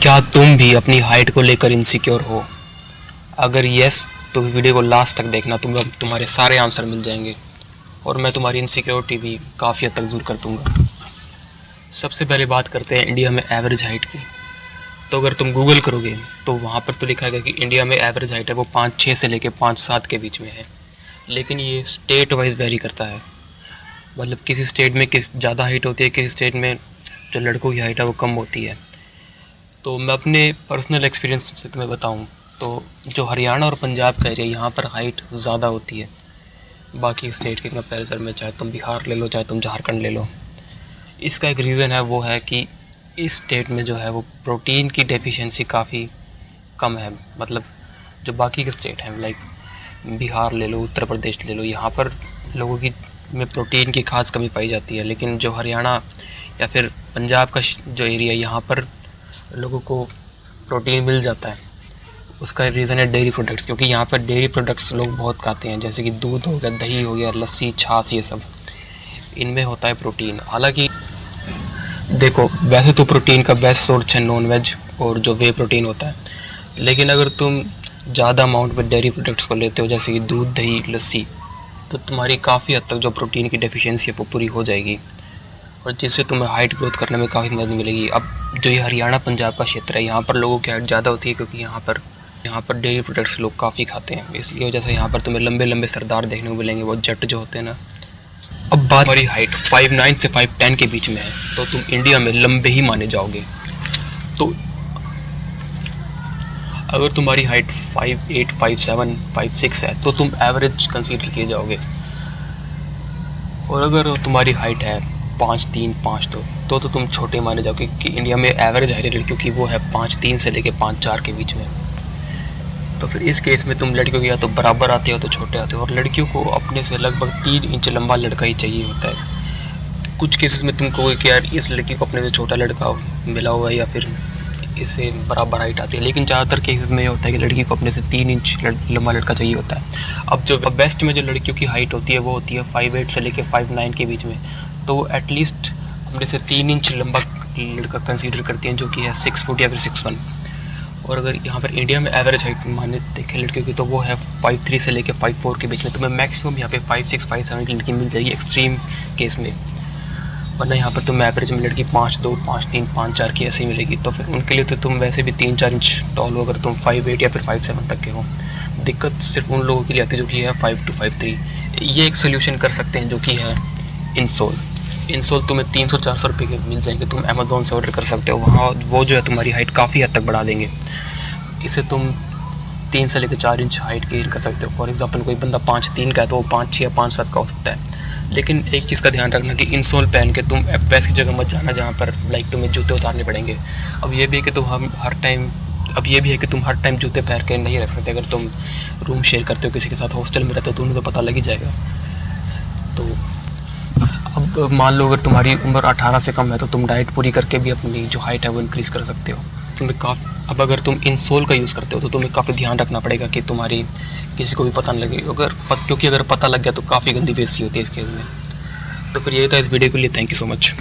क्या तुम भी अपनी हाइट को लेकर इनसिक्योर हो? अगर यस, तो इस वीडियो को लास्ट तक देखना, तुम्हारे सारे आंसर मिल जाएंगे और मैं तुम्हारी इनसिक्योरिटी भी काफ़ी हद तक दूर कर दूँगा। सबसे पहले बात करते हैं इंडिया में एवरेज हाइट की। तो अगर तुम गूगल करोगे तो वहाँ पर तो लिखा है कि इंडिया में एवरेज हाइट है वो 5'6" से लेकर 5'7" के बीच में है, लेकिन ये स्टेट वाइज वेरी करता है। मतलब किसी स्टेट में ज़्यादा हाइट होती है, किसी स्टेट में जो लड़कों की हाइट है वो कम होती है। तो मैं अपने पर्सनल एक्सपीरियंस से तुम्हें बताऊं तो जो हरियाणा और पंजाब का एरिया, यहाँ पर हाइट ज़्यादा होती है बाकी स्टेट के कंपैरिजन में। चाहे तुम बिहार ले लो, चाहे तुम झारखंड ले लो। इसका एक रीज़न है, वो है कि इस स्टेट में जो है वो प्रोटीन की डेफिशिएंसी काफ़ी कम है। मतलब जो बाकी के स्टेट हैं, लाइक बिहार ले लो, उत्तर प्रदेश ले लो, यहाँ पर लोगों की में प्रोटीन की खास कमी पाई जाती है। लेकिन जो हरियाणा या फिर पंजाब का जो एरिया, यहाँ पर लोगों को प्रोटीन मिल जाता है। उसका रीज़न है डेयरी प्रोडक्ट्स, क्योंकि यहाँ पर डेयरी प्रोडक्ट्स लोग बहुत खाते हैं, जैसे कि दूध हो गया, दही हो गया, लस्सी, छाछ, ये सब इनमें होता है प्रोटीन। हालांकि देखो, वैसे तो प्रोटीन का बेस्ट सोर्स है नॉन वेज और जो वे प्रोटीन होता है, लेकिन अगर तुम ज़्यादा अमाउंट में डेयरी प्रोडक्ट्स को लेते हो, जैसे कि दूध, दही, लस्सी, तो तुम्हारी काफ़ी हद तक जो प्रोटीन की डेफिशिएंसी है वो पूरी हो जाएगी और जिससे तुम्हें हाइट ग्रोथ करने में काफ़ी मदद मिलेगी। अब जो ये हरियाणा पंजाब का क्षेत्र है, यहाँ पर लोगों की हाइट ज़्यादा होती है, क्योंकि यहाँ पर डेयरी प्रोडक्ट्स लोग काफ़ी खाते हैं। इसकी वजह से यहाँ पर तुम्हें लंबे लंबे सरदार देखने को मिलेंगे, वो जट जो होते हैं ना। अब बात हमारी हाइट 5'9" से 5'10" के बीच में है, तो तुम इंडिया में लंबे ही माने जाओगे। तो अगर तुम्हारी हाइट 5'8", 5'7", 5'6" है तो तुम एवरेज कंसीडर किए जाओगे। और अगर तुम्हारी हाइट है 5'3", 5'2", तो तुम छोटे माने जाओगे, कि इंडिया में एवरेज हाइट लड़कियों की वो है 5'3" से लेके 5'4" के बीच में। तो फिर इस केस में तुम लड़कियों की या तो बराबर आते हो तो छोटे आते हो, और लड़कियों को अपने से लगभग 3 इंच लंबा लड़का ही चाहिए होता है। कुछ केसेस में तुम कहोगे कि यार इस लड़की को अपने से छोटा लड़का मिला हुआ है या फिर इससे बराबर हाइट आती है, लेकिन ज़्यादातर केसेस में ये होता है कि लड़की को अपने से 3 इंच लंबा लड़का चाहिए होता है। अब जो बेस्ट में जो लड़कियों की हाइट होती है वो होती है 5'8" से लेके 5'9" के बीच में, तो एटलीस्ट अपने से 3 इंच लंबा लड़का कंसीडर करती हैं, जो कि है 6 फुट या फिर 6'1". और अगर यहाँ पर इंडिया में एवरेज हाइट माने देखें लड़कियों की, तो वो है 5'3" से लेके 5'4" के बीच में। तुम्हें मैक्सिमम यहाँ पे 5'6", 5'7" की लड़की मिल जाएगी एक्सट्रीम केस में, वरना यहाँ पर तुम्हें एवरेज में लड़की 5'2", 5'3", 5'4" की ऐसे ही मिलेगी। तो फिर उनके लिए तो तुम वैसे भी 3-4 इंच टॉल हो, अगर तुम 5'8" या फिर 5'7" तक के हो। दिक्कत सिर्फ उन लोगों के लिए आती है जो कि है 5'2", 5'3". ये एक सोल्यूशन कर सकते हैं, जो कि है इंसोल तुम्हें 300-400 रुपये के मिल जाएंगे। तुम अमेज़ोन से ऑर्डर कर सकते हो, वहाँ वो जो है तुम्हारी हाइट काफ़ी हद तक बढ़ा देंगे। इसे तुम 3 से लेकर 4 इंच हाइट गेन कर सकते हो। फॉर एग्जांपल कोई बंदा 5'3" का है तो वो 5'6" या 5'7" का हो सकता है। लेकिन एक चीज़ का ध्यान रखना कि इंसोल पहन के तुम वैसी जगह मत जाना जहाँ पर लाइक तुम्हें जूते उतारने पड़ेंगे। अब ये भी है कि तुम हर टाइम जूते पहन के नहीं रख सकते। अगर तुम रूम शेयर करते हो किसी के साथ, हॉस्टल में रहते हो, तो उन्हें तो पता लग ही जाएगा। तो अब मान लो अगर तुम्हारी उम्र 18 से कम है तो तुम डाइट पूरी करके भी अपनी जो हाइट है वो इंक्रीज़ कर सकते हो। अब अगर तुम इंसोल का यूज़ करते हो तो तुम्हें काफ़ी ध्यान रखना पड़ेगा कि तुम्हारी किसी को भी पता नहीं लगे, क्योंकि अगर पता लग गया तो काफ़ी गंदी बेइज्जती होती है इस केस में। तो फिर यही था इस वीडियो के लिए। Thank you so much.